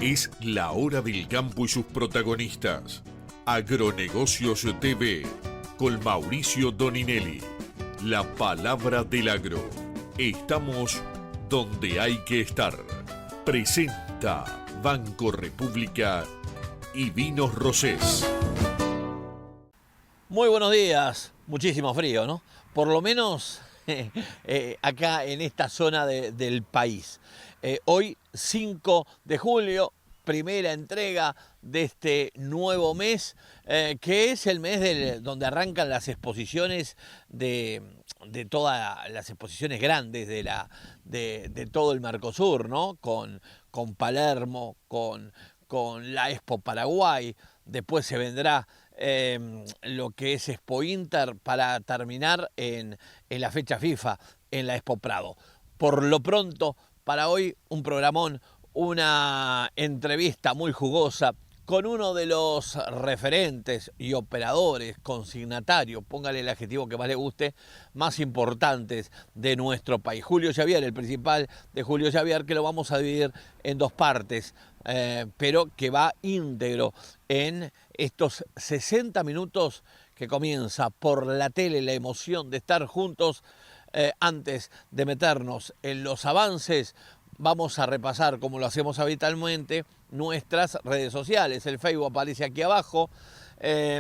Es la hora del campo y sus protagonistas. Agronegocios TV, con Mauricio Doninelli. La palabra del agro. Estamos donde hay que estar. Presenta Banco República y Vinos Rosés. Muy buenos días. Muchísimo frío, ¿no? Por lo menos acá en esta zona del país. Hoy 5 de julio, primera entrega de este nuevo mes, que es el mes donde arrancan las exposiciones de todas las exposiciones grandes de todo el Mercosur, ¿no? Con Palermo, con la Expo Paraguay, después se vendrá lo que es Expo Inter para terminar en la fecha FIFA, en la Expo Prado. Por lo pronto, para hoy un programón, una entrevista muy jugosa con uno de los referentes y operadores, consignatarios, póngale el adjetivo que más le guste, más importantes de nuestro país. Julio Javier, el principal de Julio Javier, que lo vamos a dividir en dos partes, pero que va íntegro en estos 60 minutos que comienza por la tele, la emoción de estar juntos. Antes de meternos en los avances, vamos a repasar, como lo hacemos habitualmente, nuestras redes sociales. El Facebook aparece aquí abajo,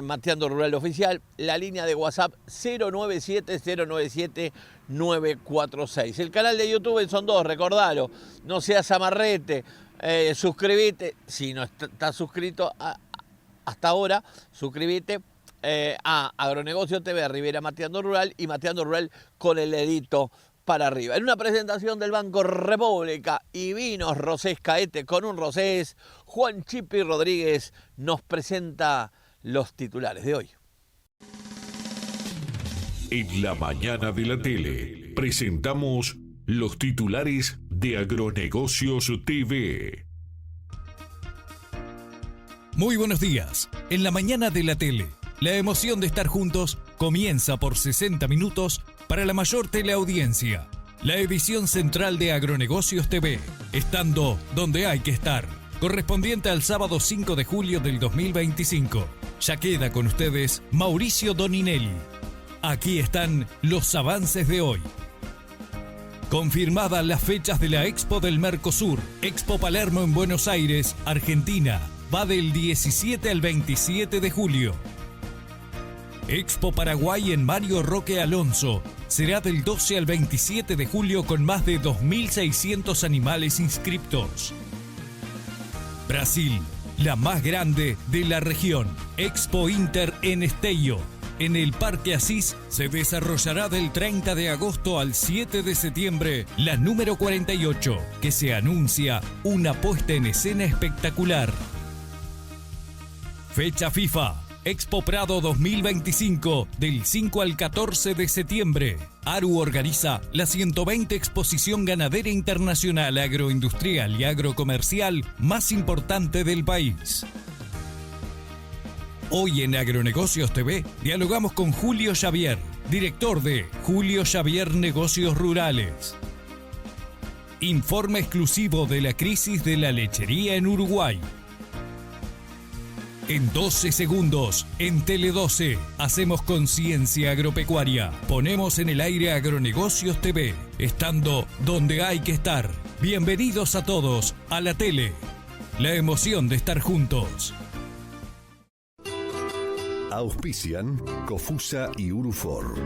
Mateando Rural Oficial, la línea de WhatsApp 097-097-946. El canal de YouTube son dos, recordalo, no seas amarrete, suscríbete, si no estás suscrito hasta ahora, suscríbete a Agronegocio TV, Rivera Mateando Rural y Mateando Rural con el dedito para arriba. En una presentación del Banco República y Vinos Rosés Caete con un Rosés, Juan Chipi Rodríguez nos presenta los titulares de hoy. En la mañana de la tele presentamos los titulares de Agronegocios TV. Muy buenos días. En la mañana de la tele, la emoción de estar juntos comienza por 60 minutos para la mayor teleaudiencia. La edición central de Agronegocios TV, estando donde hay que estar, correspondiente al sábado 5 de julio del 2025. Ya queda con ustedes Mauricio Doninelli. Aquí están los avances de hoy. Confirmadas las fechas de la Expo del Mercosur, Expo Palermo en Buenos Aires, Argentina, va del 17 al 27 de julio. Expo Paraguay en Mario Roque Alonso será del 12 al 27 de julio con más de 2.600 animales inscriptos. Brasil, la más grande de la región, Expo Inter en Esteio. En el Parque Asís se desarrollará del 30 de agosto al 7 de septiembre la número 48, que se anuncia una puesta en escena espectacular. Fecha FIFA. Expo Prado 2025, del 5 al 14 de septiembre. ARU organiza la 120 Exposición Ganadera Internacional, Agroindustrial y Agrocomercial más importante del país. Hoy en Agronegocios TV dialogamos con Julio Javier, director de Julio Javier Negocios Rurales. Informe exclusivo de la crisis de la lechería en Uruguay. En 12 segundos, en Tele 12, hacemos conciencia agropecuaria. Ponemos en el aire Agronegocios TV, estando donde hay que estar. Bienvenidos a todos a la tele. La emoción de estar juntos. Auspician Cofusa y Urufor.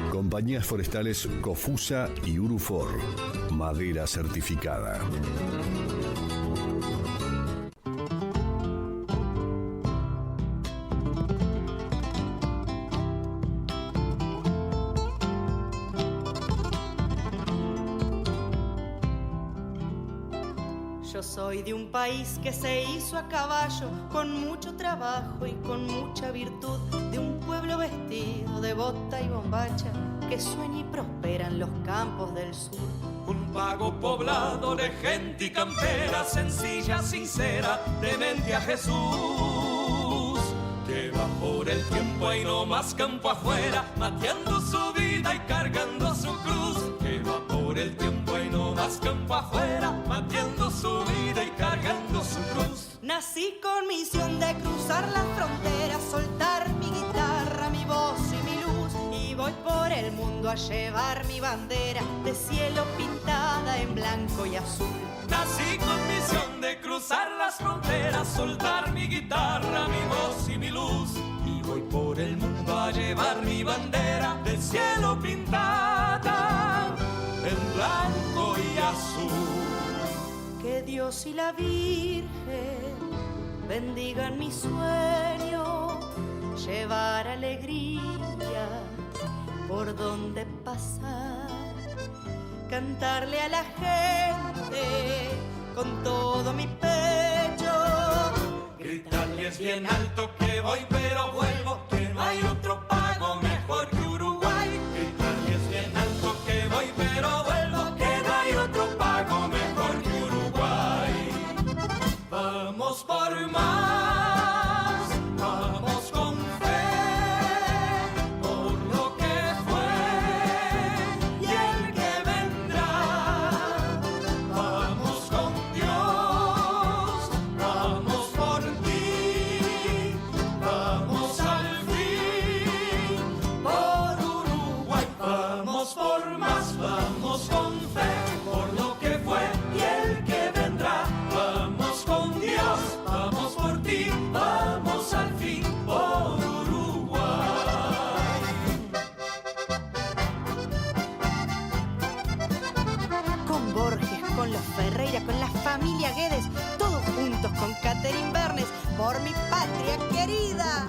Compañías forestales Cofusa y Urufor. Madera certificada. Yo soy de un país que se hizo a caballo, con mucho trabajo y con mucha virtud, de un pueblo vestido de bota y bombacha, que sueña y prospera en los campos del sur. Un vago poblado de gente y campera, sencilla, sincera, temente a Jesús, que va por el tiempo y no más campo afuera, mateando su vida y cargando su cruz, que va por el tiempo y no más campo afuera, mateando su vida y cargando su Nací con misión de cruzar las fronteras, soltar mi guitarra, mi voz y mi luz, y voy por el mundo a llevar mi bandera de cielo pintada en blanco y azul. Nací con misión de cruzar las fronteras, soltar mi guitarra, mi voz y mi luz, y voy por el mundo a llevar mi bandera de cielo pintada en blanco y azul. Que Dios y la Virgen bendigan mi sueño, llevar alegría por donde pasar, cantarle a la gente con todo mi pecho, gritarles bien alto que voy pero vuelvo, que no hay otro pago mejor que Uruguay. Gritarles bien alto que voy pero vuelvo, que no hay otro pago mejor que Uruguay. Vamos por más, vamos con fe, por lo que fue y el que vendrá. Vamos con Dios, vamos por ti, vamos al fin, por Uruguay. Vamos por más, vamos con fe, por lo que fue y el que vendrá. Vamos con Dios, vamos por ti, vamos al fin, por Uruguay. con Borges, con los Ferreira, con la familia Guedes, todos juntos con Catherine Bernes, por mi patria querida.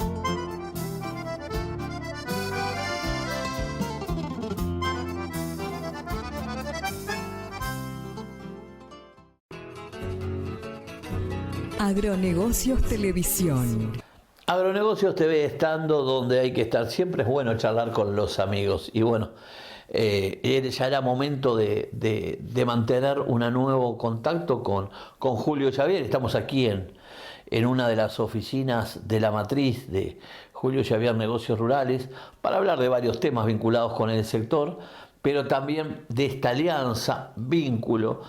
Agronegocios Televisión. Agronegocios TV, estando donde hay que estar. Siempre es bueno charlar con los amigos. Y bueno, ya era momento de mantener un nuevo contacto con Julio Xavier. Estamos aquí en una de las oficinas de la matriz de Julio Xavier Negocios Rurales para hablar de varios temas vinculados con el sector, pero también de esta alianza, vínculo,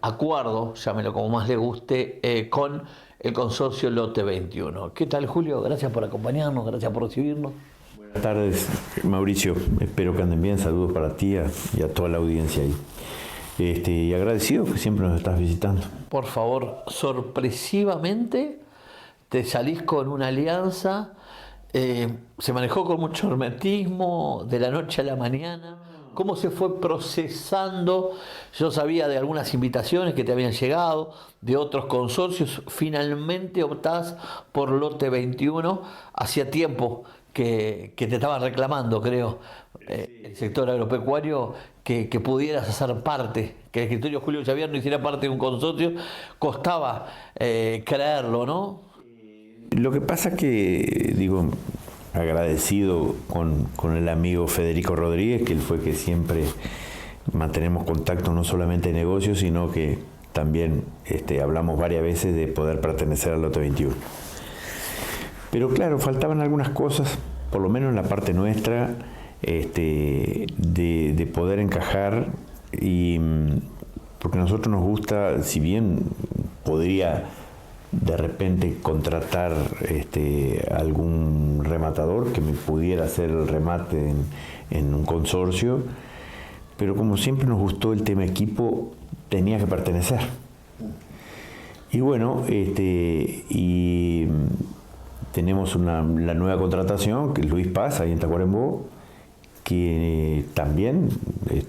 acuerdo, llámelo como más le guste, con el consorcio Lote 21. ¿Qué tal, Julio? Gracias por acompañarnos, gracias por recibirnos. Buenas tardes, Mauricio. Espero que anden bien. Saludos para ti y a toda la audiencia ahí. Y agradecido que siempre nos estás visitando. Por favor, sorpresivamente te salís con una alianza, se manejó con mucho hermetismo, de la noche a la mañana. ¿Cómo se fue procesando? Yo sabía de algunas invitaciones que te habían llegado, de otros consorcios. Finalmente optás por Lote 21. Hacía tiempo que te estaban reclamando, creo, el sector agropecuario, que pudieras hacer parte, que el escritorio Julio Xavier no hiciera parte de un consorcio. Costaba creerlo, ¿no? Lo que pasa que, agradecido con el amigo Federico Rodríguez, que él fue que siempre mantenemos contacto no solamente de negocios, sino que también hablamos varias veces de poder pertenecer al Lote 21. Pero faltaban algunas cosas, por lo menos en la parte nuestra, de poder encajar, y porque a nosotros nos gusta, si bien podría de repente contratar algún rematador que me pudiera hacer el remate en un consorcio, pero como siempre nos gustó el tema equipo, tenía que pertenecer. Y bueno, y tenemos la nueva contratación, que es Luis Paz, ahí en Tacuarembó, que también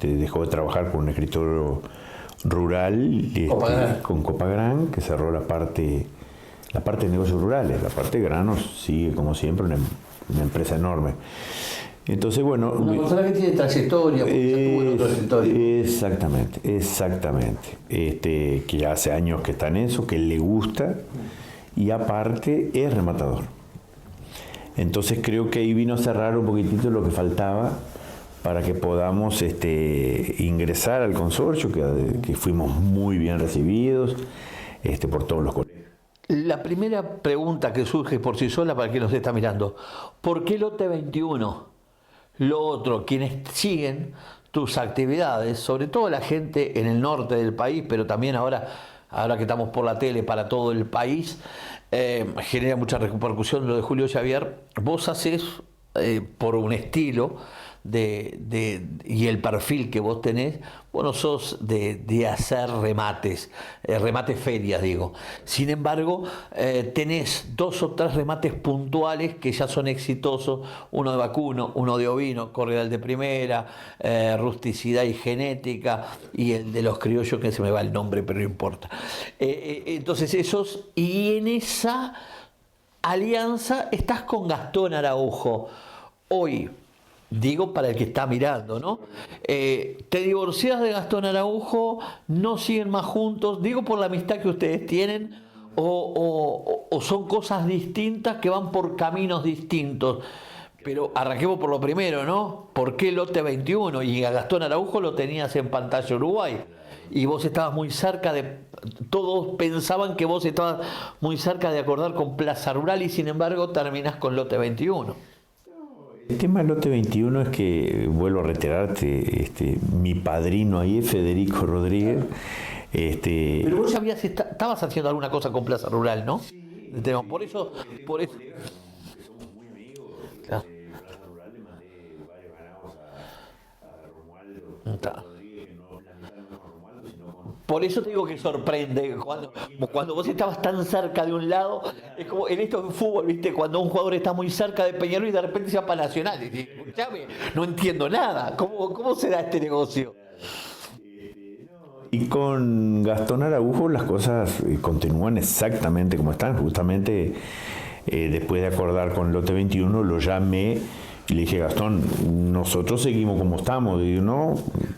dejó de trabajar con un escritorio rural con Copagran, que cerró la parte de negocios rurales. La parte de granos sigue, como siempre, una empresa enorme. Entonces, bueno... Una persona que tiene trayectoria, porque ya tuvo otro territorio. Exactamente. Que ya hace años que está en eso, que le gusta, y aparte es rematador. Entonces creo que ahí vino a cerrar un poquitito lo que faltaba para que podamos ingresar al consorcio, que fuimos muy bien recibidos por todos los colegas. La primera pregunta que surge por sí sola para quien nos está mirando: ¿por qué Lote 21? Lo otro, quienes siguen tus actividades, sobre todo la gente en el norte del país, pero también ahora ahora que estamos por la tele para todo el país, genera mucha repercusión lo de Julio Javier. Vos hacés por un estilo y el perfil que vos tenés, vos no sos de hacer remates ferias, digo. Sin embargo, tenés 2 o 3 remates puntuales que ya son exitosos, uno de vacuno, uno de ovino, corredal de primera, rusticidad y genética, y el de los criollos, que se me va el nombre, pero no importa. Entonces esos, y en esa alianza estás con Gastón Araujo. Hoy, digo para el que está mirando, ¿no? Te divorciás de Gastón Araujo, no siguen más juntos, digo por la amistad que ustedes tienen, o son cosas distintas que van por caminos distintos. Pero arranquemos por lo primero, ¿no? ¿Por qué Lote 21? Y a Gastón Araujo lo tenías en Pantalla Uruguay. Y vos estabas muy cerca todos pensaban que vos estabas muy cerca de acordar con Plaza Rural, y sin embargo terminás con Lote 21. El tema del Lote 21 es que, vuelvo a reiterarte, mi padrino ahí es Federico Rodríguez. Pero vos ya estabas haciendo alguna cosa con Plaza Rural, ¿no? Por eso. Claro. Por eso te digo que sorprende, cuando vos estabas tan cerca de un lado, es como en esto de fútbol, ¿viste? Cuando un jugador está muy cerca de Peñarol y de repente se va para Nacional. Y dice, escuchame, no entiendo nada, ¿cómo se da este negocio? Y con Gastón Araujo las cosas continúan exactamente como están. Justamente después de acordar con Lote 21 lo llamé y le dije, Gastón, nosotros seguimos como estamos. Y no,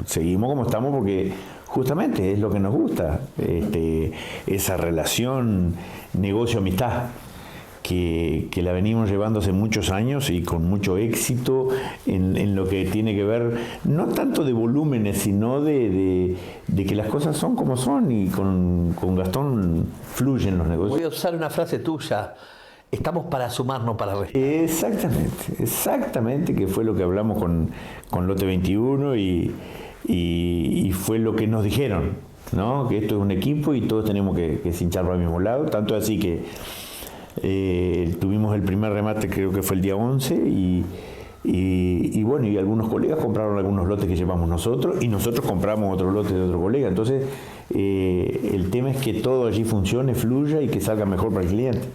seguimos como estamos porque justamente es lo que nos gusta, esa relación negocio-amistad que la venimos llevando hace muchos años y con mucho éxito en lo que tiene que ver, no tanto de volúmenes, sino de que las cosas son como son, y con Gastón fluyen los negocios. Voy a usar una frase tuya: estamos para sumar, no para restar. Exactamente, que fue lo que hablamos con Lote 21 y fue lo que nos dijeron, ¿no? Que esto es un equipo y todos tenemos que cincharlo al mismo lado, tanto así que tuvimos el primer remate, creo que fue el día 11, y bueno, y algunos colegas compraron algunos lotes que llevamos nosotros, y nosotros compramos otros lotes de otro colega. Entonces el tema es que todo allí funcione, fluya y que salga mejor para el cliente.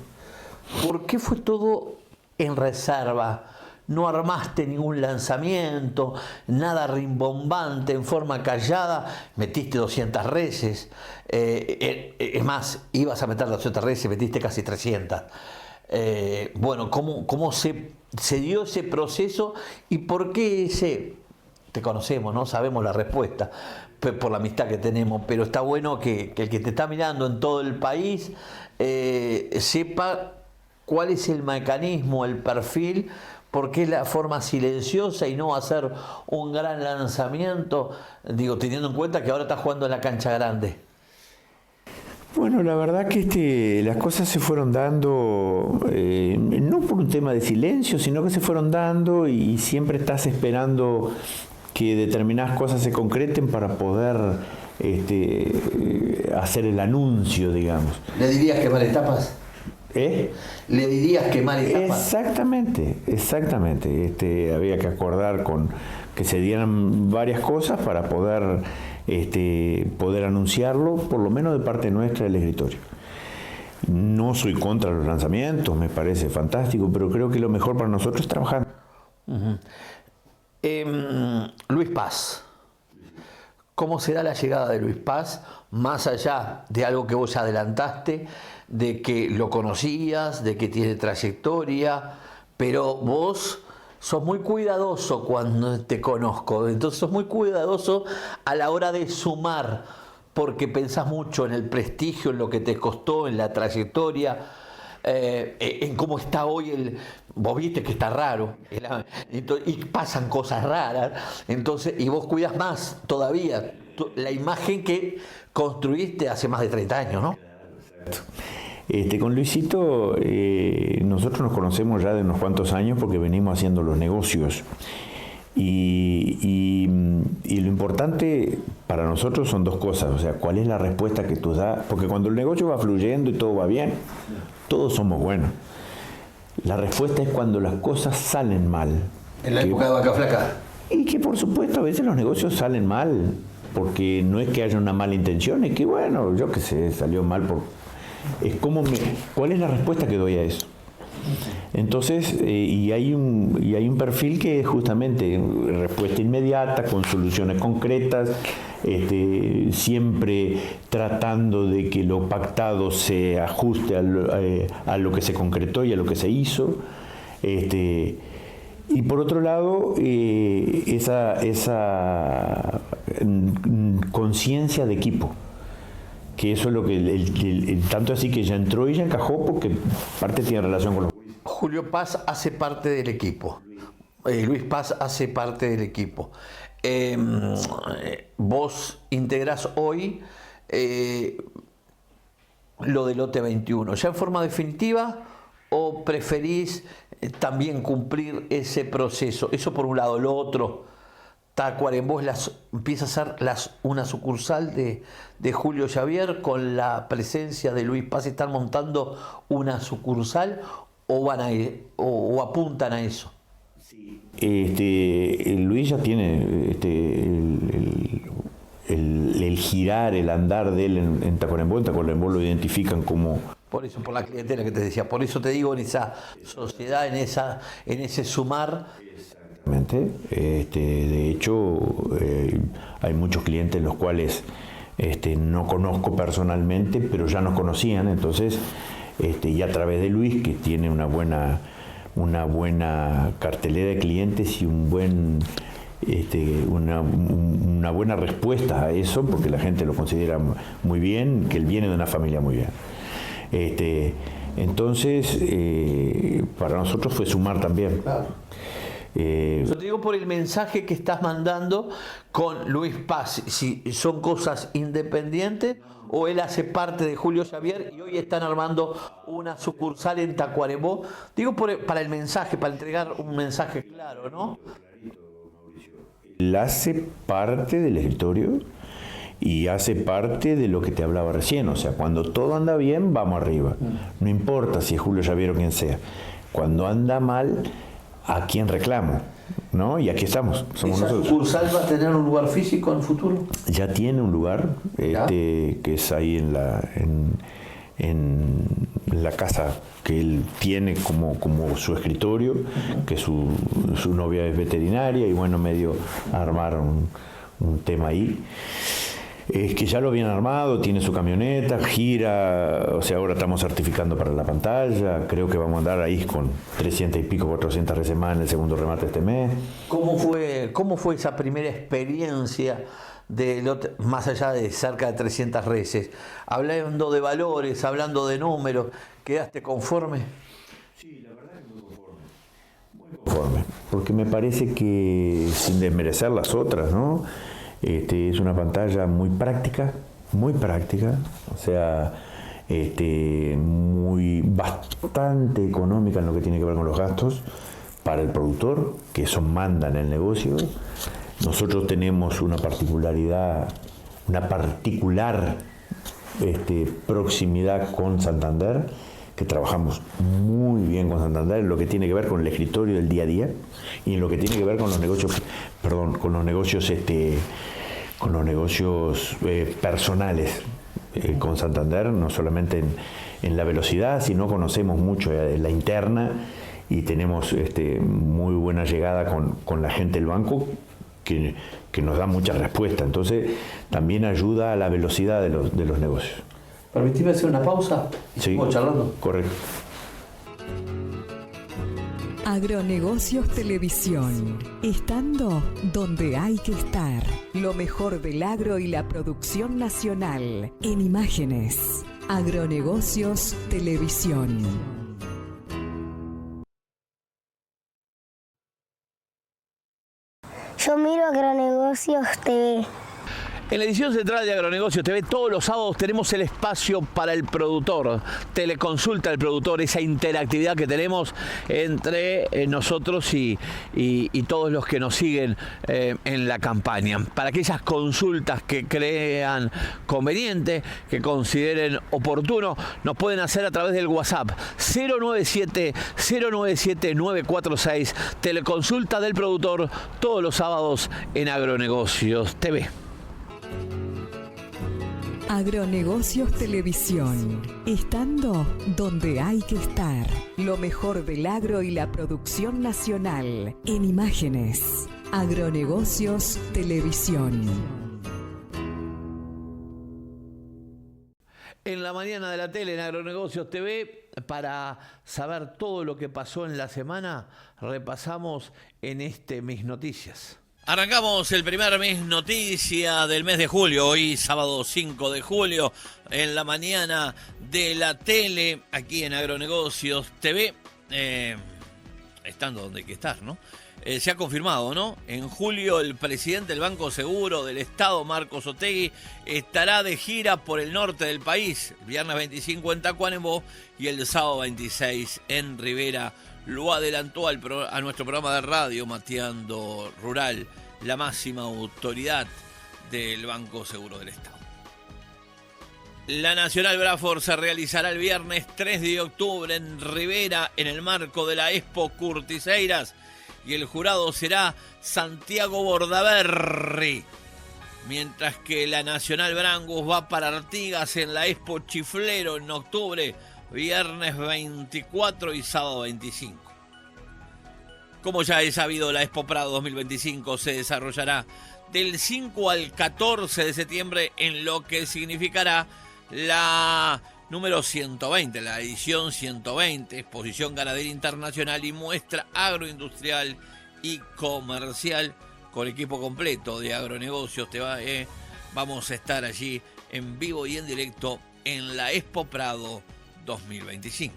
¿Por qué fue todo en reserva? No armaste ningún lanzamiento, nada rimbombante, en forma callada, metiste 200 reses, es más, ibas a meter 200 reses, metiste casi 300. Bueno, ¿cómo se dio ese proceso y por qué te conocemos, ¿no? Sabemos la respuesta por la amistad que tenemos, pero está bueno que el que te está mirando en todo el país sepa cuál es el mecanismo, el perfil, por qué la forma silenciosa y no hacer un gran lanzamiento, digo, teniendo en cuenta que ahora estás jugando en la cancha grande. Bueno, la verdad que las cosas se fueron dando, no por un tema de silencio, sino que se fueron dando, y siempre estás esperando que determinadas cosas se concreten para poder hacer el anuncio, digamos. ¿Le dirías quemar etapas? ¿Le dirías quemar etapas? Exactamente. Había que acordar que se dieran varias cosas para poder anunciarlo, por lo menos de parte nuestra del escritorio. No soy contra los lanzamientos, me parece fantástico, pero creo que lo mejor para nosotros es trabajar. Uh-huh. Luis Paz. ¿Cómo será la llegada de Luis Paz, más allá de algo que vos ya adelantaste, de que lo conocías, de que tiene trayectoria, pero vos sos muy cuidadoso cuando te conozco, entonces sos muy cuidadoso a la hora de sumar, porque pensás mucho en el prestigio, en lo que te costó, en la trayectoria, en cómo está hoy vos viste que está raro, y pasan cosas raras, entonces, y vos cuidas más todavía la imagen que construiste hace más de 30 años, ¿no? Con Luisito nosotros nos conocemos ya de unos cuantos años porque venimos haciendo los negocios, Y lo importante para nosotros son dos cosas, o sea, cuál es la respuesta que tú das, porque cuando el negocio va fluyendo y todo va bien, todos somos buenos. La respuesta es cuando las cosas salen mal. En la época de vaca flaca. Y que por supuesto a veces los negocios salen mal, porque no es que haya una mala intención, es que bueno, yo qué sé, salió mal por... Es como ¿cuál es la respuesta que doy a eso? Entonces, y hay un perfil que es justamente respuesta inmediata, con soluciones concretas, siempre tratando de que lo pactado se ajuste a lo que se concretó y a lo que se hizo. Y por otro lado, esa conciencia de equipo, que eso es lo que, tanto así que ya entró y ya encajó, porque parte tiene relación con los... Julio Paz hace parte del equipo. Luis Paz hace parte del equipo. Vos integrás hoy lo del lote 21. ¿Ya en forma definitiva o preferís también cumplir ese proceso? Eso por un lado. Lo otro, Tacuarembó empieza a ser una sucursal de Julio Javier con la presencia de Luis Paz. ¿Están montando una sucursal o apuntan a eso? Luis ya tiene el girar, el andar de él en Tacuarembó. En Tacuarembó lo identifican como... Por eso, por la clientela que te decía, por eso te digo, en esa sociedad, en ese sumar. Exactamente. De hecho, hay muchos clientes los cuales no conozco personalmente, pero ya nos conocían, entonces, y a través de Luis, que tiene una buena cartelera de clientes y una buena respuesta a eso, porque la gente lo considera muy bien, que él viene de una familia muy bien. Entonces, para nosotros fue sumar también. Claro. Yo te digo por el mensaje que estás mandando con Luis Paz, si son cosas independientes o él hace parte de Julio Javier y hoy están armando una sucursal en Tacuarembó. Digo para el mensaje, para entregar un mensaje claro, ¿no? Él hace parte del escritorio y hace parte de lo que te hablaba recién, o sea, cuando todo anda bien, vamos arriba. No importa si es Julio Javier o quien sea. Cuando anda mal, ¿a quién reclamo? ¿No? Y aquí estamos, somos ¿Esa nosotros. sucursal va a tener un lugar físico en el futuro? Ya tiene un lugar, que es ahí en la casa que él tiene como su escritorio, que su novia es veterinaria y bueno, medio armaron un tema ahí. Es que ya lo habían armado, tiene su camioneta, gira, o sea, ahora estamos certificando para la pantalla, creo que vamos a andar ahí con 300 y pico, 400 reses más en el segundo remate este mes. ¿Cómo fue esa primera experiencia más allá de cerca de 300 reses? Hablando de valores, hablando de números, ¿quedaste conforme? Sí, la verdad es muy conforme. Muy conforme, porque me parece que, sin desmerecer las otras, ¿no? Es una pantalla muy práctica, o sea, bastante económica en lo que tiene que ver con los gastos para el productor, que eso manda en el negocio. Nosotros tenemos una particular proximidad con Santander, que trabajamos muy bien con Santander en lo que tiene que ver con el escritorio del día a día y en lo que tiene que ver con los negocios, personales con Santander, no solamente en la velocidad, sino conocemos mucho la interna y tenemos muy buena llegada con la gente del banco que nos da mucha respuesta. Entonces también ayuda a la velocidad de los negocios. ¿Permitime hacer una pausa? Sí, ¿Seguimos charlando? Correcto. Agronegocios Televisión. Estando donde hay que estar. Lo mejor del agro y la producción nacional. En imágenes. Agronegocios Televisión. Yo miro Agronegocios TV. En la edición central de Agronegocios TV, todos los sábados tenemos el espacio para el productor, teleconsulta del productor, esa interactividad que tenemos entre nosotros y todos los que nos siguen en la campaña. Para aquellas consultas que crean conveniente, que consideren oportuno, nos pueden hacer a través del WhatsApp 097-946, teleconsulta del productor, todos los sábados en Agronegocios TV. Agronegocios Televisión, estando donde hay que estar. Lo mejor del agro y la producción nacional en imágenes. Agronegocios Televisión. En la mañana de la tele, en Agronegocios TV, para saber todo lo que pasó en la semana, repasamos en este Mis Noticias. Arrancamos el primer Mis Noticia del mes de julio, hoy sábado 5 de julio, en la mañana de la tele, aquí en Agronegocios TV, estando donde hay que estar, ¿no? Se ha confirmado, ¿no? En julio el presidente del Banco Seguro del Estado, Marcos Otegui, estará de gira por el norte del país, viernes 25 en Tacuarembó y el sábado 26 en Rivera. Lo adelantó a nuestro programa de radio, Mateando Rural, la máxima autoridad del Banco Seguro del Estado. La Nacional Braford se realizará el viernes 3 de octubre en Rivera en el marco de la Expo Curtiseiras y el jurado será Santiago Bordaberry, mientras que la Nacional Brangus va para Artigas en la Expo Chiflero en octubre, viernes 24 y sábado 25. Como ya es sabido, la Expo Prado 2025 se desarrollará del 5 al 14 de septiembre en lo que significará la número 120, la edición 120, Exposición Ganadera Internacional y Muestra Agroindustrial y Comercial con equipo completo de Agronegocios. Vamos a estar allí en vivo y en directo en la Expo Prado 2025.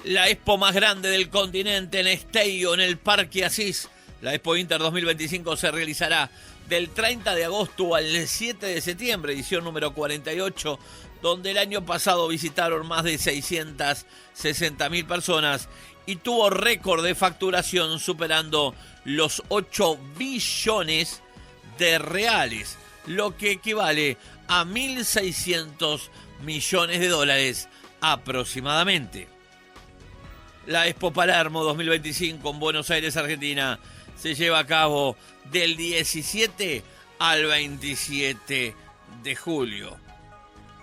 La Expo más grande del continente en Esteio, en el Parque Asís. La Expo Inter 2025 se realizará del 30 de agosto al 7 de septiembre, edición número 48, donde el año pasado visitaron más de 660.000 personas y tuvo récord de facturación superando los 8 billones de reales, lo que equivale a 1.600 millones de dólares aproximadamente. La Expo Palermo 2025 en Buenos Aires, Argentina, se lleva a cabo del 17 al 27 de julio.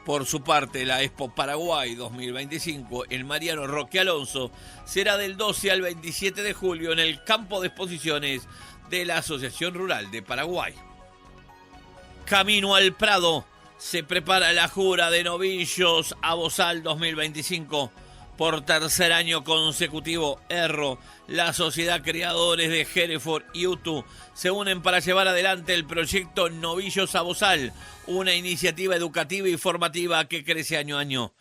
Por su parte, la Expo Paraguay 2025 en Mariano Roque Alonso será del 12 al 27 de julio en el campo de exposiciones de la Asociación Rural de Paraguay. Camino al Prado, se prepara la jura de novillos a Bozal 2025. Por tercer año consecutivo, Erro, la Sociedad Criadores de Hereford y Utu se unen para llevar adelante el proyecto Novillos a Bozal, una iniciativa educativa y formativa que crece año a año.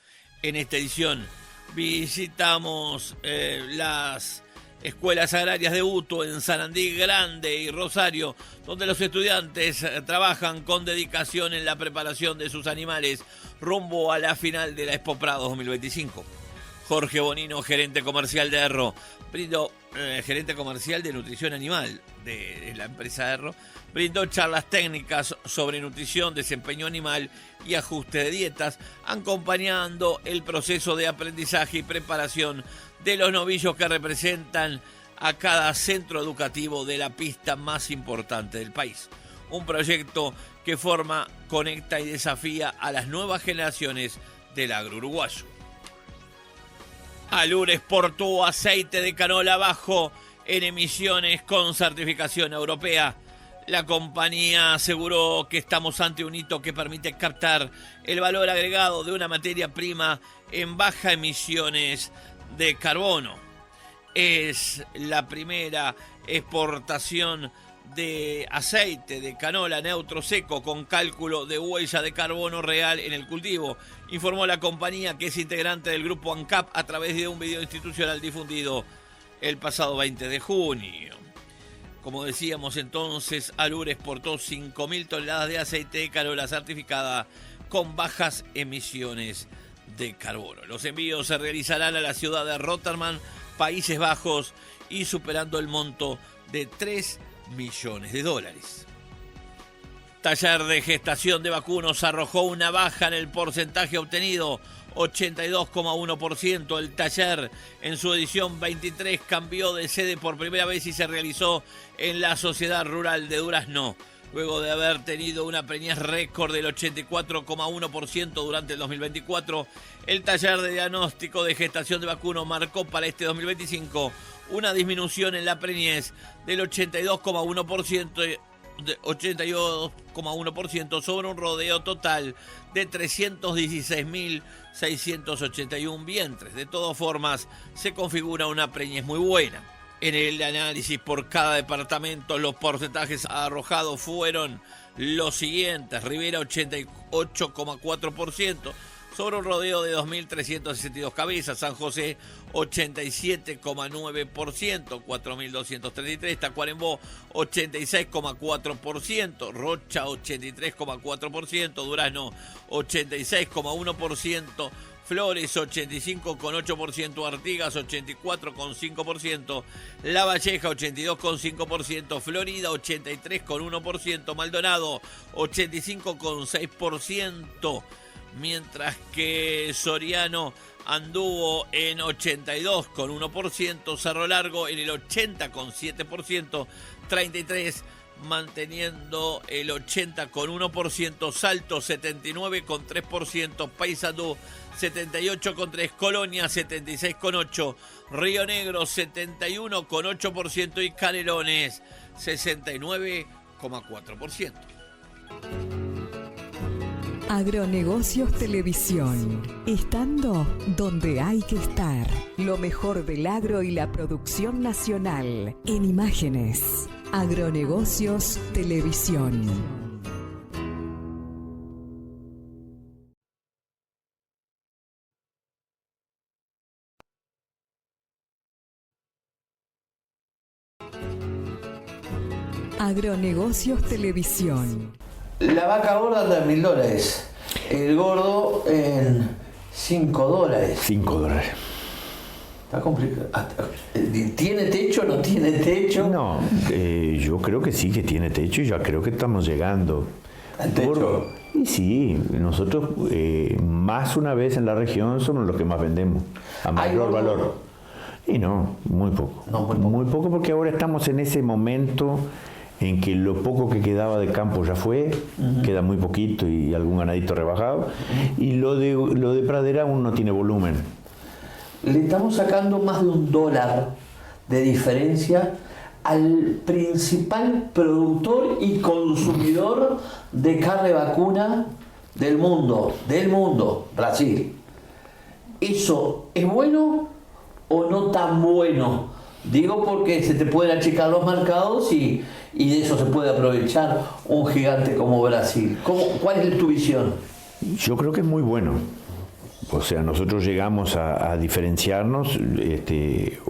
En esta edición visitamos las escuelas agrarias de Utu en Sarandí Grande y Rosario, donde los estudiantes trabajan con dedicación en la preparación de sus animales rumbo a la final de la Expo Prado 2025. Jorge Bonino, gerente comercial de Erro, gerente comercial de nutrición animal de la empresa Erro, brindó charlas técnicas sobre nutrición, desempeño animal y ajuste de dietas, acompañando el proceso de aprendizaje y preparación de los novillos que representan a cada centro educativo de la pista más importante del país. Un proyecto que forma, conecta y desafía a las nuevas generaciones del agro uruguayo. Alur exportó aceite de canola bajo en emisiones con certificación europea. La compañía aseguró que estamos ante un hito que permite captar el valor agregado de una materia prima en baja emisiones de carbono. Es la primera exportación de aceite de canola neutro seco con cálculo de huella de carbono real en el cultivo, informó la compañía, que es integrante del grupo ANCAP, a través de un video institucional difundido el pasado 20 de junio. Como decíamos entonces, Alur exportó 5.000 toneladas de aceite de carola certificada con bajas emisiones de carbono. Los envíos se realizarán a la ciudad de Rotterdam, Países Bajos, y superando el monto de $3 millones. Taller de gestación de vacunos arrojó una baja en el porcentaje obtenido, 82,1%. El taller en su edición 23 cambió de sede por primera vez y se realizó en la Sociedad Rural de Durazno, luego de haber tenido una preñez récord del 84,1% durante el 2024. El taller de diagnóstico de gestación de vacuno marcó para este 2025 una disminución en la preñez del 82,1% sobre un rodeo total de 316.681 vientres. De todas formas, se configura una preñez muy buena. En el análisis por cada departamento, los porcentajes arrojados fueron los siguientes: Rivera 88,4% sobre un rodeo de 2.362 cabezas, San José 87,9%, 4.233, Tacuarembó 86,4%, Rocha 83,4%, Durazno 86,1%, Flores 85,8%, Artigas 84,5%, La Valleja 82,5%, Florida 83,1%, Maldonado 85,6%, mientras que Soriano anduvo en 82,1%, Cerro Largo en el 80,7%, 33 manteniendo el 80,1%, Salto 79,3%, Paysandú 78,3%, Colonia 76,8%, Río Negro 71,8% y Canelones 69,4%. Agronegocios Televisión. Estando donde hay que estar. Lo mejor del agro y la producción nacional. En imágenes. Agronegocios Televisión. Agronegocios Televisión. La vaca gorda anda en $1.000. El gordo en $5. $5. Está complicado. ¿Tiene techo? ¿No tiene techo? No, yo creo que sí que tiene techo y ya creo que estamos llegando. ¿Al techo? Y sí, nosotros más una vez en la región somos los que más vendemos, a mayor valor. Y no, muy poco. No, muy poco. Muy poco porque ahora estamos en ese momento en que lo poco que quedaba de campo ya fue, queda muy poquito y algún ganadito rebajado, y lo de pradera aún no tiene volumen. Le estamos sacando más de $1 de diferencia al principal productor y consumidor de carne vacuna del mundo, Brasil. ¿Eso es bueno o no tan bueno? Digo porque se te pueden achicar los mercados y de eso se puede aprovechar un gigante como Brasil. ¿Cuál es tu visión? Yo creo que es muy bueno. O sea, nosotros llegamos a diferenciarnos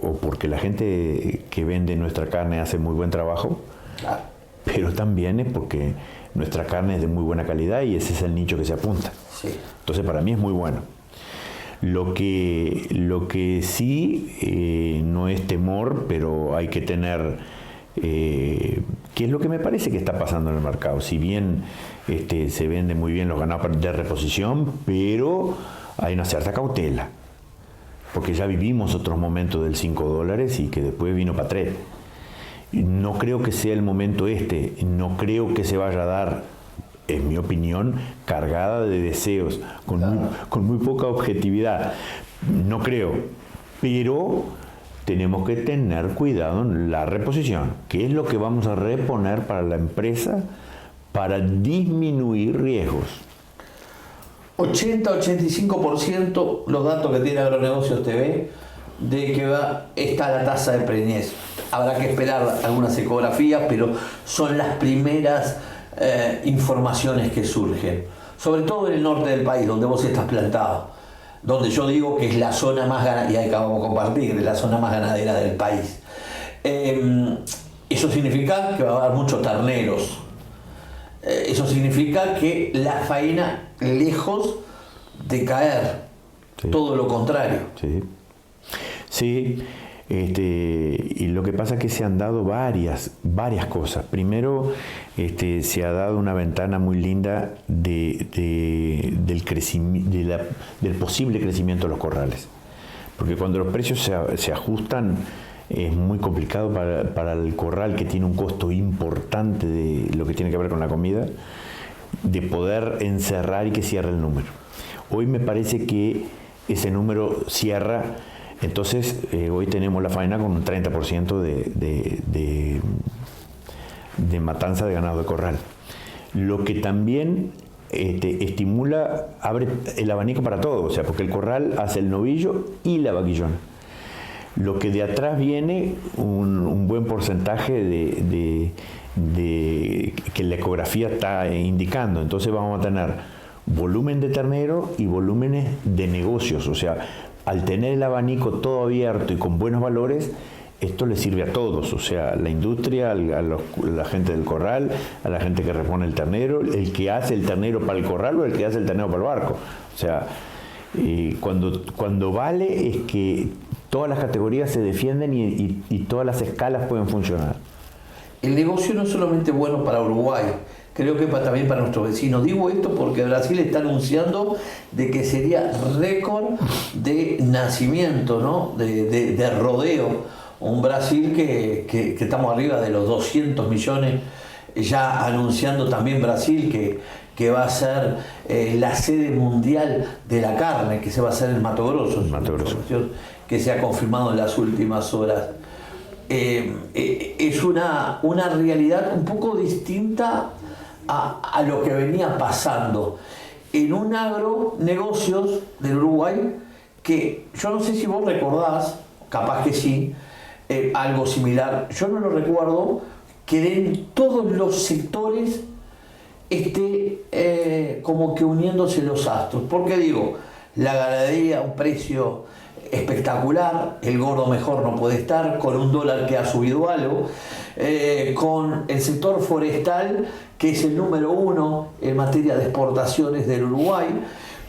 o porque la gente que vende nuestra carne hace muy buen trabajo, Claro. pero también es porque nuestra carne es de muy buena calidad y ese es el nicho que se apunta. Sí. Entonces para mí es muy bueno. Lo que sí no es temor, pero hay que tener, ¿qué es lo que me parece que está pasando en el mercado? Si bien se venden muy bien los ganados de reposición, pero hay una cierta cautela, porque ya vivimos otros momentos del $5 y que después vino para 3. No creo que sea el momento no creo que se vaya a dar, en mi opinión, cargada de deseos, con muy poca objetividad. No creo, pero tenemos que tener cuidado en la reposición, que es lo que vamos a reponer para la empresa para disminuir riesgos. 80-85% los datos que tiene Agronegocios TV de que está la tasa de preñez. Habrá que esperar algunas ecografías, pero son las primeras informaciones que surgen, sobre todo en el norte del país, donde vos estás plantado, donde yo digo que es la zona más ganadera, y ahí acabamos de compartir, que es la zona más ganadera del país. Eso significa que va a haber muchos terneros. Eso significa que la faena, lejos de caer, Sí. todo lo contrario. Sí, sí. Y lo que pasa es que se han dado varias cosas. Primero, se ha dado una ventana muy linda del posible crecimiento de los corrales. Porque cuando los precios se ajustan, es muy complicado para el corral, que tiene un costo importante de lo que tiene que ver con la comida, de poder encerrar y que cierre el número. Hoy me parece que ese número cierra. Entonces, hoy tenemos la faena con un 30% de matanza de ganado de corral. Lo que también estimula, abre el abanico para todo, o sea, porque el corral hace el novillo y la vaquillona. Lo que de atrás viene, un buen porcentaje de que la ecografía está indicando. Entonces vamos a tener volumen de ternero y volúmenes de negocios, o sea, al tener el abanico todo abierto y con buenos valores, esto le sirve a todos, o sea, la industria, a la gente del corral, a la gente que repone el ternero, el que hace el ternero para el corral o el que hace el ternero para el barco. O sea, cuando vale es que todas las categorías se defienden y todas las escalas pueden funcionar. El negocio no es solamente bueno para Uruguay, creo que también para nuestros vecinos. Digo esto porque Brasil está anunciando de que sería récord de nacimiento, ¿no? de rodeo. Un Brasil que estamos arriba de los 200 millones, ya anunciando también Brasil que va a ser la sede mundial de la carne, que se va a hacer en Mato Grosso. Que se ha confirmado en las últimas horas. Es una realidad un poco distinta a lo que venía pasando en un agronegocios del Uruguay, que yo no sé si vos recordás, capaz que sí, algo similar, yo no lo recuerdo, que en todos los sectores como que uniéndose los astros. Porque digo, la ganadería, un precio espectacular, el gordo mejor no puede estar, con un dólar que ha subido algo, con el sector forestal, que es el número 1 en materia de exportaciones del Uruguay,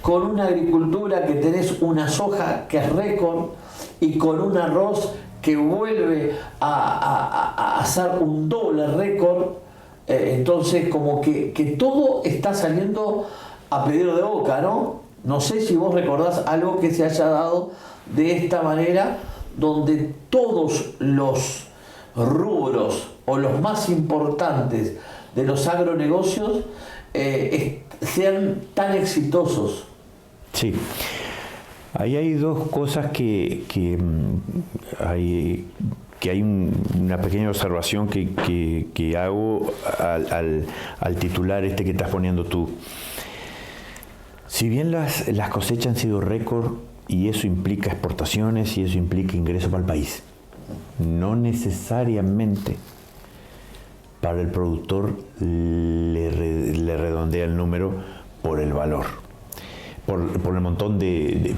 con una agricultura que tenés una soja que es récord y con un arroz que vuelve a hacer un doble récord. Entonces como que todo está saliendo a pedir de boca, ¿no? No sé si vos recordás algo que se haya dado de esta manera, donde todos los rubros o los más importantes de los agronegocios sean tan exitosos. Sí. Ahí hay dos cosas que hay una pequeña observación que hago al titular que estás poniendo tú. Si bien las cosechas han sido récord, y eso implica exportaciones y eso implica ingresos para el país, no necesariamente para el productor le redondea el número por el valor, por el montón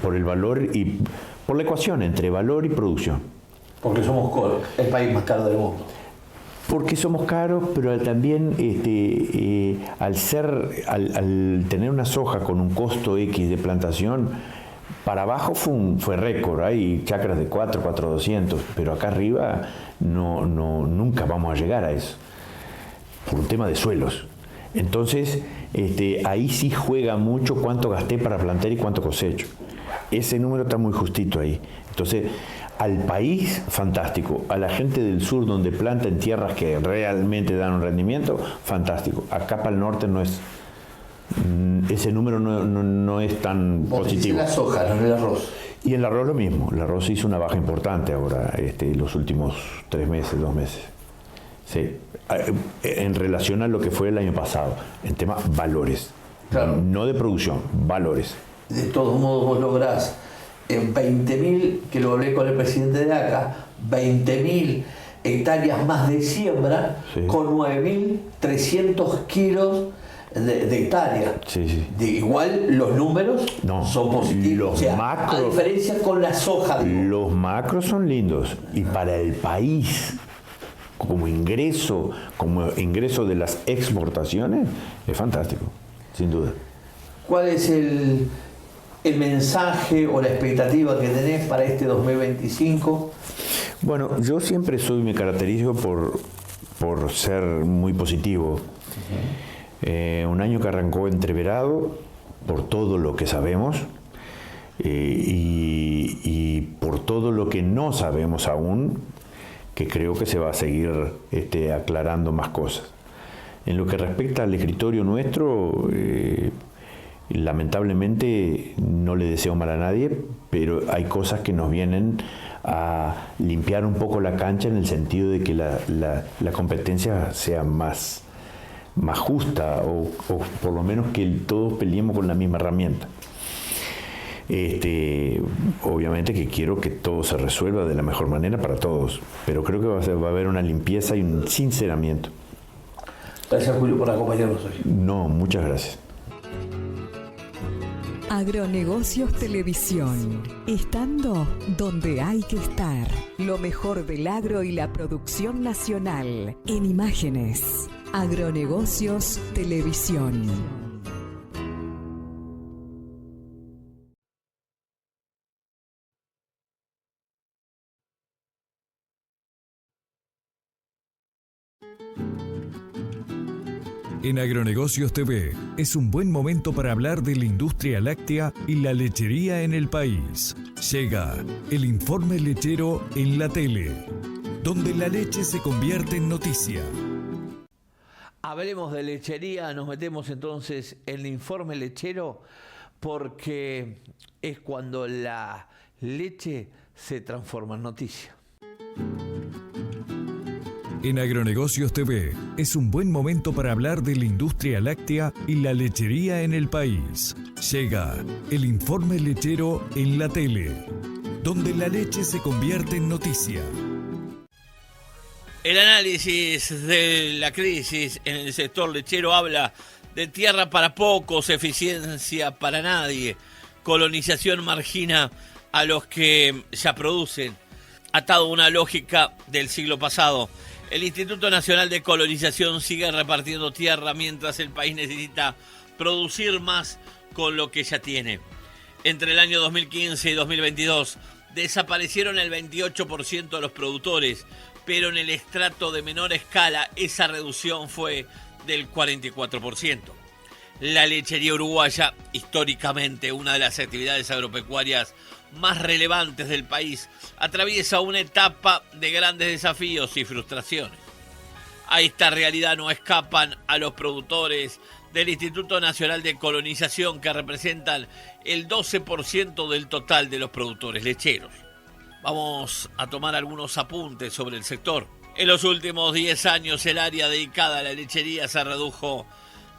por el valor y por la ecuación entre valor y producción. Porque somos el país más caro del mundo. Porque somos caros, pero también al tener una soja con un costo X de plantación, para abajo fue récord. Hay chacras de 4.200, pero acá arriba nunca vamos a llegar a eso, por un tema de suelos. Entonces, ahí sí juega mucho cuánto gasté para plantar y cuánto cosecho. Ese número está muy justito ahí. Entonces, al país, fantástico. A la gente del sur, donde planta en tierras que realmente dan un rendimiento, fantástico. Acá para el norte no es... Ese número no es tan positivo. La soja, no el arroz. Y el arroz lo mismo. El arroz hizo una baja importante ahora, los últimos 2 meses. Sí. En relación a lo que fue el año pasado, en tema valores. Claro. No de producción, valores. De todos modos, vos lográs en 20.000, que lo hablé con el presidente de ACA, 20.000 hectáreas más de siembra, sí, con 9.300 kilos de hectárea. Sí, sí. Igual los números son positivos. Los macros, a diferencia con la soja. Los macros son lindos. Y para el país, como ingreso de las exportaciones, es fantástico, sin duda. ¿Cuál es el mensaje o la expectativa que tenés para este 2025? Bueno, yo siempre me caracterizo por ser muy positivo. Un año que arrancó entreverado por todo lo que sabemos y por todo lo que no sabemos aún, que creo que se va a seguir aclarando más cosas. En lo que respecta al escritorio nuestro, lamentablemente no le deseo mal a nadie, pero hay cosas que nos vienen a limpiar un poco la cancha en el sentido de que la competencia sea más justa o por lo menos que todos peleemos con la misma herramienta. Obviamente que quiero que todo se resuelva de la mejor manera para todos, pero creo que va a haber una limpieza y un sinceramiento. Gracias, Julio, por acompañarnos hoy. No, muchas gracias. Agronegocios Televisión, estando donde hay que estar. Lo mejor del agro y la producción nacional en imágenes. Agronegocios Televisión. En Agronegocios TV es un buen momento para hablar de la industria láctea y la lechería en el país. Llega el informe lechero en la tele, donde la leche se convierte en noticia. Hablemos de lechería, nos metemos entonces en el informe lechero porque es cuando la leche se transforma en noticia. En Agronegocios TV es un buen momento para hablar de la industria láctea y la lechería en el país. Llega el informe lechero en la tele, donde la leche se convierte en noticia. El análisis de la crisis en el sector lechero habla de tierra para pocos, eficiencia para nadie, colonización margina a los que ya producen, atado a una lógica del siglo pasado. El Instituto Nacional de Colonización sigue repartiendo tierra mientras el país necesita producir más con lo que ya tiene. Entre el año 2015 y 2022 desaparecieron el 28% de los productores, pero en el estrato de menor escala esa reducción fue del 44%. La lechería uruguaya, históricamente una de las actividades agropecuarias más relevantes del país, atraviesa una etapa de grandes desafíos y frustraciones. A esta realidad no escapan a los productores del Instituto Nacional de Colonización, que representan el 12% del total de los productores lecheros. Vamos a tomar algunos apuntes sobre el sector. En los últimos 10 años el área dedicada a la lechería se redujo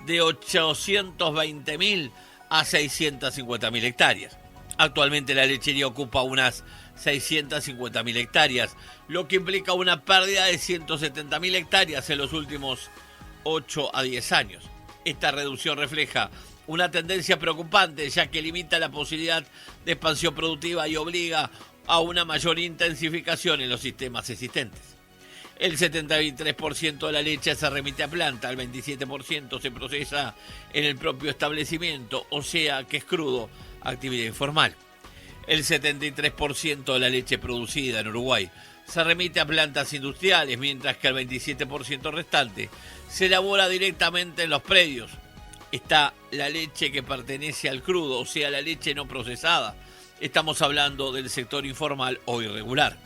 de 820.000 a 650.000 hectáreas. Actualmente la lechería ocupa unas 650.000 hectáreas, lo que implica una pérdida de 170.000 hectáreas en los últimos 8 a 10 años. Esta reducción refleja una tendencia preocupante, ya que limita la posibilidad de expansión productiva y obliga a una mayor intensificación en los sistemas existentes. El 73% de la leche se remite a planta, el 27% se procesa en el propio establecimiento, o sea que es crudo, actividad informal. El 73% de la leche producida en Uruguay se remite a plantas industriales, mientras que el 27% restante se elabora directamente en los predios. Está la leche que pertenece al crudo, o sea, la leche no procesada. Estamos hablando del sector informal o irregular.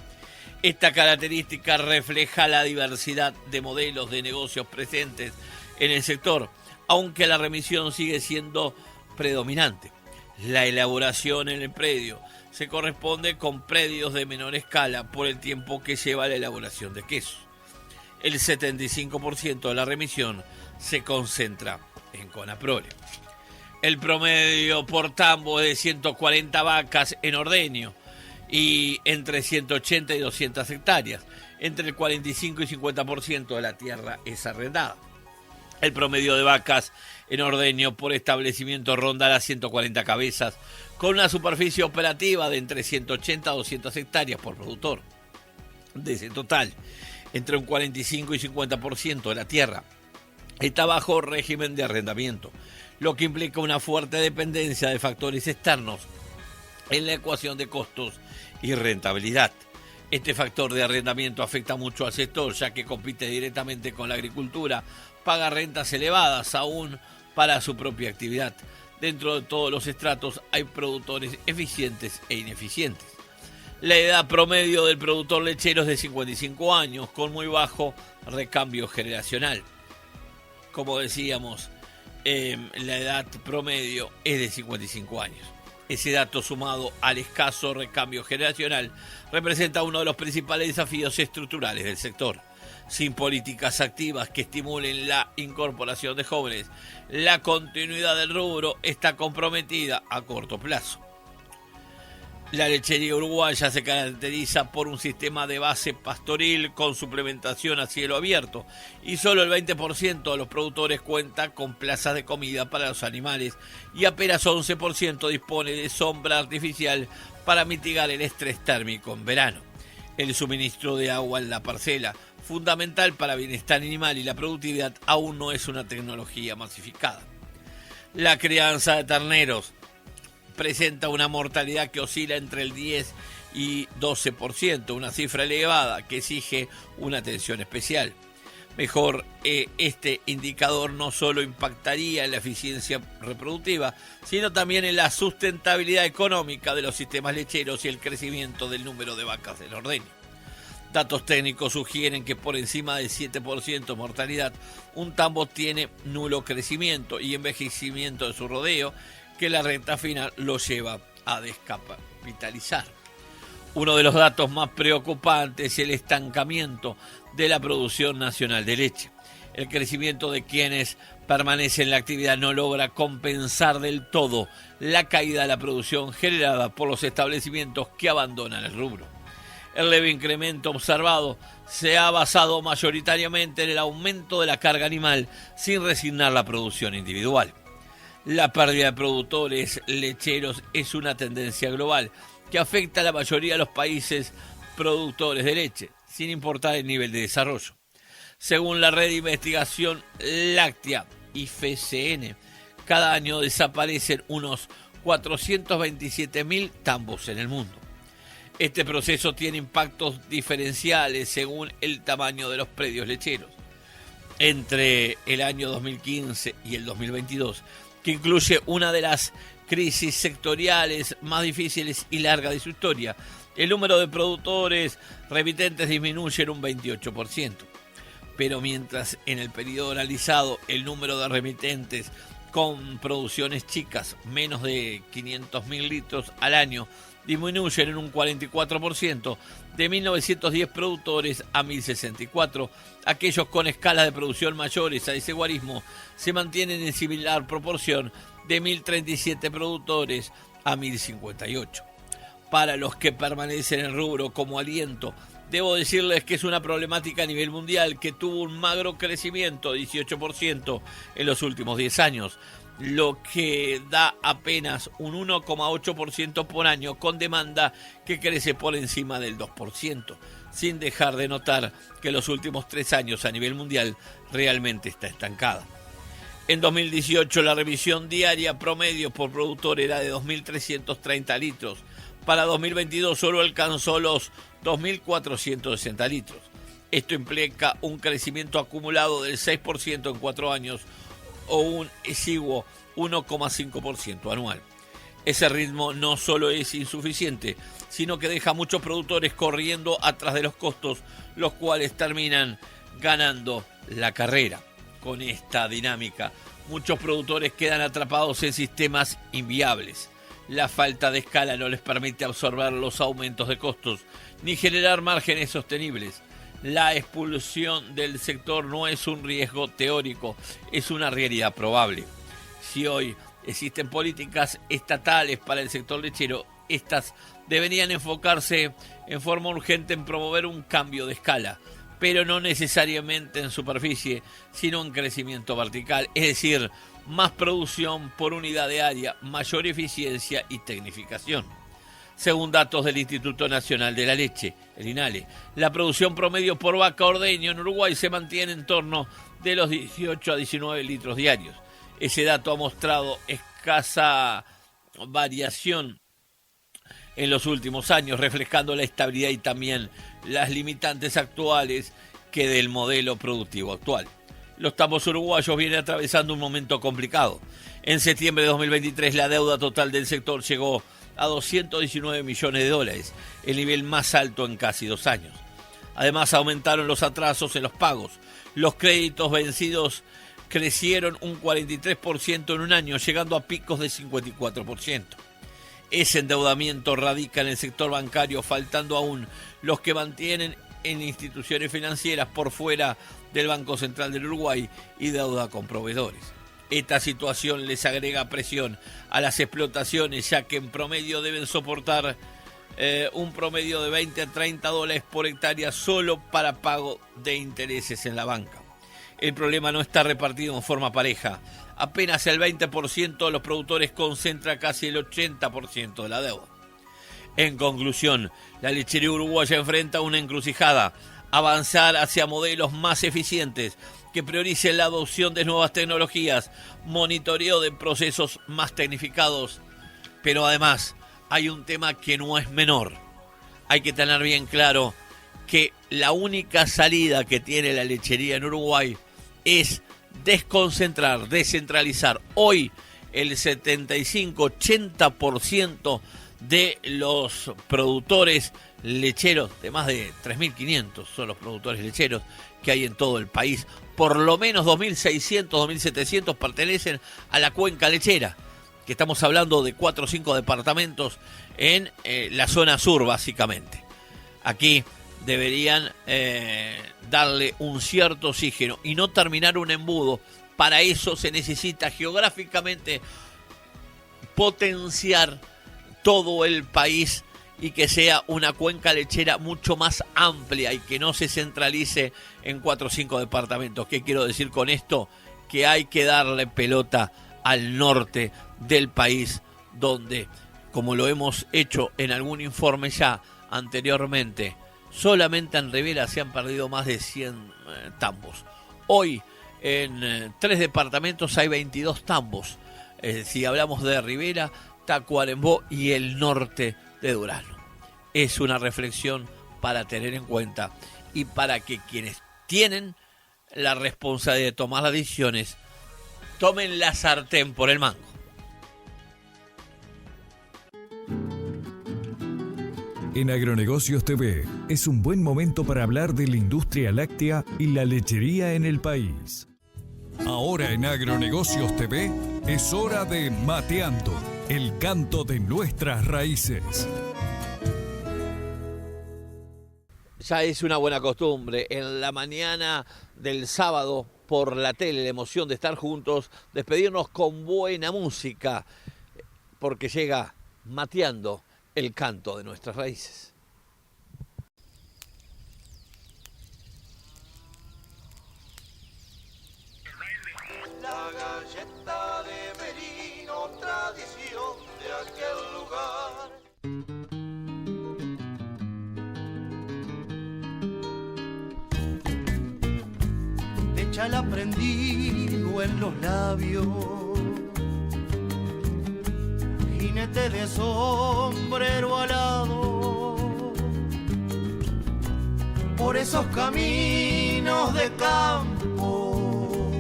Esta característica refleja la diversidad de modelos de negocios presentes en el sector, aunque la remisión sigue siendo predominante. La elaboración en el predio se corresponde con predios de menor escala por el tiempo que lleva la elaboración de quesos. El 75% de la remisión se concentra en Conaprole. El promedio por tambo es de 140 vacas en ordeño y entre 180 y 200 hectáreas. Entre el 45 y 50% de la tierra es arrendada. El promedio de vacas en ordeño por establecimiento ronda las 140 cabezas, con una superficie operativa de entre 180 a 200 hectáreas por productor. De ese total, entre un 45 y 50% de la tierra está bajo régimen de arrendamiento, lo que implica una fuerte dependencia de factores externos en la ecuación de costos y rentabilidad. Este factor de arrendamiento afecta mucho al sector, ya que compite directamente con la agricultura, paga rentas elevadas aún para su propia actividad. Dentro de todos los estratos hay productores eficientes e ineficientes. La edad promedio del productor lechero es de 55 años, con muy bajo recambio generacional. Como decíamos, la edad promedio es de 55 años. Ese dato, sumado al escaso recambio generacional, representa uno de los principales desafíos estructurales del sector. Sin políticas activas que estimulen la incorporación de jóvenes, la continuidad del rubro está comprometida a corto plazo. La lechería uruguaya se caracteriza por un sistema de base pastoril con suplementación a cielo abierto y solo el 20% de los productores cuenta con plazas de comida para los animales y apenas 11% dispone de sombra artificial para mitigar el estrés térmico en verano. El suministro de agua en la parcela, fundamental para el bienestar animal y la productividad, aún no es una tecnología masificada. La crianza de terneros presenta una mortalidad que oscila entre el 10 y 12%, una cifra elevada que exige una atención especial. Mejor, este indicador no solo impactaría en la eficiencia reproductiva, sino también en la sustentabilidad económica de los sistemas lecheros y el crecimiento del número de vacas del ordeño. Datos técnicos sugieren que por encima del 7% de mortalidad, un tambo tiene nulo crecimiento y envejecimiento de su rodeo, que la recta final lo lleva a descapitalizar. Uno de los datos más preocupantes es el estancamiento de la producción nacional de leche. El crecimiento de quienes permanecen en la actividad no logra compensar del todo la caída de la producción generada por los establecimientos que abandonan el rubro. El leve incremento observado se ha basado mayoritariamente en el aumento de la carga animal sin resignar la producción individual. La pérdida de productores lecheros es una tendencia global que afecta a la mayoría de los países productores de leche, sin importar el nivel de desarrollo. Según la red de investigación láctea IFCN, cada año desaparecen unos 427.000 tambos en el mundo. Este proceso tiene impactos diferenciales según el tamaño de los predios lecheros. Entre el año 2015 y el 2022, que incluye una de las crisis sectoriales más difíciles y largas de su historia, el número de productores remitentes disminuye en un 28%. Pero mientras en el periodo analizado el número de remitentes con producciones chicas, menos de 500.000 litros al año, disminuyen en un 44%, de 1.910 productores a 1.064. Aquellos con escalas de producción mayores a ese guarismo se mantienen en similar proporción, de 1.037 productores a 1.058. Para los que permanecen en el rubro como aliento, debo decirles que es una problemática a nivel mundial que tuvo un magro crecimiento de 18% en los últimos 10 años, lo que da apenas un 1,8% por año, con demanda que crece por encima del 2%, sin dejar de notar que los últimos 3 años a nivel mundial realmente está estancada. En 2018 la revisión diaria promedio por productor era de 2.330 litros. Para 2022 solo alcanzó los 2.460 litros. Esto implica un crecimiento acumulado del 6% en 4 años o un exiguo 1,5% anual. Ese ritmo no solo es insuficiente, sino que deja a muchos productores corriendo atrás de los costos, los cuales terminan ganando la carrera. Con esta dinámica, muchos productores quedan atrapados en sistemas inviables. La falta de escala no les permite absorber los aumentos de costos ni generar márgenes sostenibles. La expulsión del sector no es un riesgo teórico, es una realidad probable. Si hoy existen políticas estatales para el sector lechero, estas deberían enfocarse en forma urgente en promover un cambio de escala, pero no necesariamente en superficie, sino en crecimiento vertical, es decir, más producción por unidad de área, mayor eficiencia y tecnificación. según datos del Instituto Nacional de la Leche, el INALE. La producción promedio por vaca ordeño en Uruguay se mantiene en torno de los 18 a 19 litros diarios. Ese dato ha mostrado escasa variación en los últimos años, reflejando la estabilidad y también las limitantes actuales que del modelo productivo actual. Los tambos uruguayos vienen atravesando un momento complicado. En septiembre de 2023 la deuda total del sector llegó a 219 millones de dólares, el nivel más alto en casi 2 años. Además aumentaron los atrasos en los pagos. Los créditos vencidos crecieron un 43% en un año, llegando a picos de 54%. Ese endeudamiento radica en el sector bancario, faltando aún los que mantienen en instituciones financieras por fuera del Banco Central del Uruguay y deuda con proveedores. Esta situación les agrega presión a las explotaciones, ya que en promedio deben soportar un promedio de 20 a 30 dólares por hectárea solo para pago de intereses en la banca. El problema no está repartido en forma pareja. Apenas el 20% de los productores concentra casi el 80% de la deuda. En conclusión, la lechería uruguaya enfrenta una encrucijada: avanzar hacia modelos más eficientes que prioricen la adopción de nuevas tecnologías, monitoreo de procesos más tecnificados. Pero además hay un tema que no es menor. Hay que tener bien claro que la única salida que tiene la lechería en Uruguay es desconcentrar, descentralizar. Hoy el 75-80% de los productores lecheros, de más de 3.500 son los productores lecheros que hay en todo el país, por lo menos 2.600, 2.700 pertenecen a la cuenca lechera, que estamos hablando de 4 o 5 departamentos en la zona sur básicamente. Aquí deberían darle un cierto oxígeno y no terminar un embudo. Para eso se necesita geográficamente potenciar todo el país y que sea una cuenca lechera mucho más amplia y que no se centralice en 4 o 5 departamentos. ¿Qué quiero decir con esto? Que hay que darle pelota al norte del país, donde, como lo hemos hecho en algún informe ya anteriormente, solamente en Rivera se han perdido más de 100 tambos. Hoy en 3 departamentos hay 22 tambos. Si hablamos de Rivera, Tacuarembó y el norte de Durazno. Es una reflexión para tener en cuenta y para que quienes tienen la responsabilidad de tomar las decisiones tomen la sartén por el mango. En Agronegocios TV es un buen momento para hablar de la industria láctea y la lechería en el país. Ahora en Agronegocios TV es hora de Mateando, el canto de nuestras raíces. Ya es una buena costumbre en la mañana del sábado por la tele, la emoción de estar juntos, despedirnos con buena música, porque llega Mateando, el canto de nuestras raíces. La galleta de Merino, tradición de aquel lugar. Echa el aprendido en los labios, jinete de sombrero alado, por esos caminos de campo,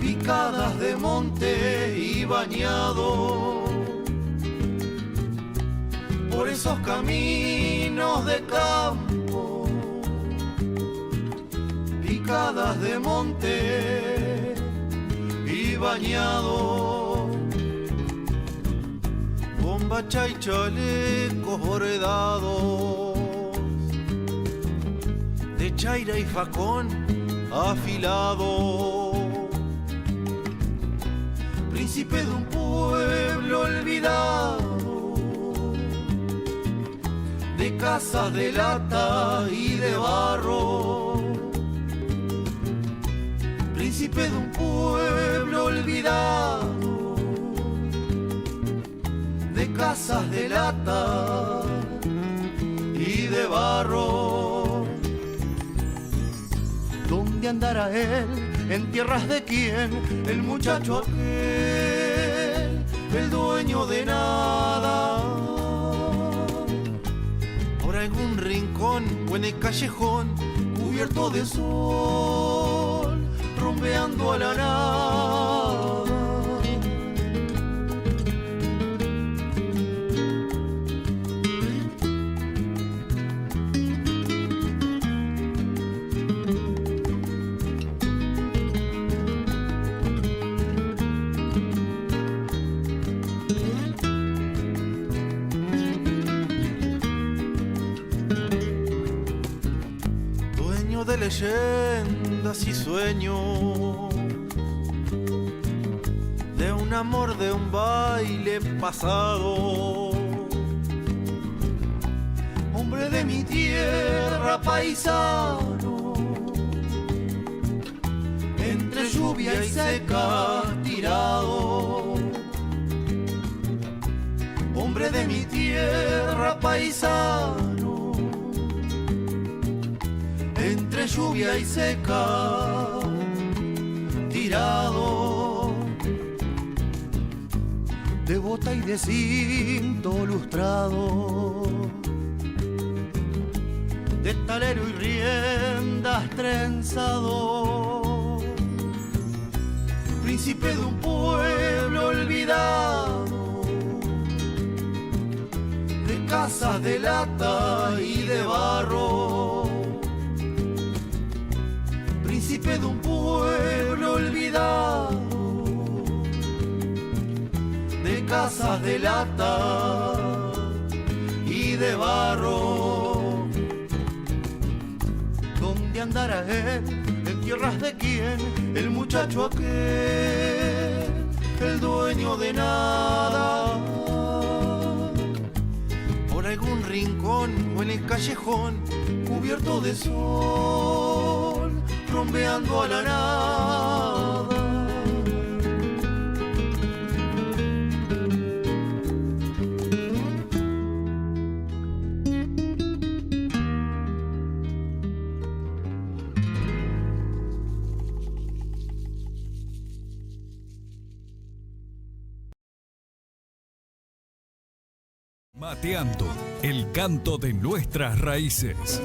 picadas de monte y bañado, por esos caminos de campo, picadas de monte y bañado, bombacha y chalecos bordados, de chaira y facón afilado, príncipe de un pueblo olvidado, de casas de lata y de barro, príncipe de un pueblo olvidado, de casas de lata y de barro. ¿Dónde andará él? ¿En tierras de quién? El muchacho aquel, el dueño de nada. Por algún rincón o en el callejón, cubierto de sol, rumbeando a la nada. De leyendas y sueños, de un amor, de un baile pasado. Hombre de mi tierra, paisano, entre lluvia y seca tirado. Hombre de mi tierra, paisano, entre lluvia y seca, tirado, de bota y de cinto lustrado, de talero y riendas trenzado, príncipe de un pueblo olvidado, de casas de lata y de barro. Príncipe de un pueblo olvidado, de casas de lata y de barro. ¿Dónde andará él? ¿En tierras de quién? El muchacho aquel, el dueño de nada. Por algún rincón o en el callejón, cubierto de sol, rumbeando a la nada. Mateando, el canto de nuestras raíces.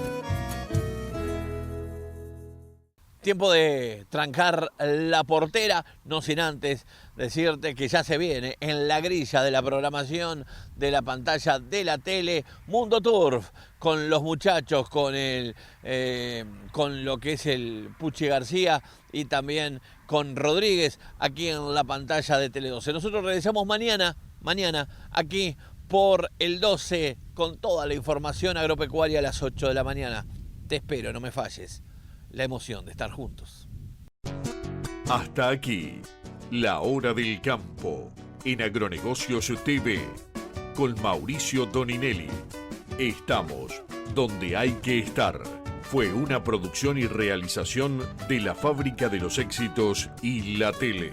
Tiempo de trancar la portera, no sin antes decirte que ya se viene en la grilla de la programación de la pantalla de la tele Mundo Turf, con los muchachos, con lo que es el Puchi García y también con Rodríguez aquí en la pantalla de Tele 12. Nosotros regresamos mañana aquí por el 12 con toda la información agropecuaria a las 8 de la mañana. Te espero, no me falles. La emoción de estar juntos. Hasta aquí, la hora del campo, en Agronegocios TV, con Mauricio Doninelli. Estamos donde hay que estar. Fue una producción y realización de la Fábrica de los Éxitos y la Tele.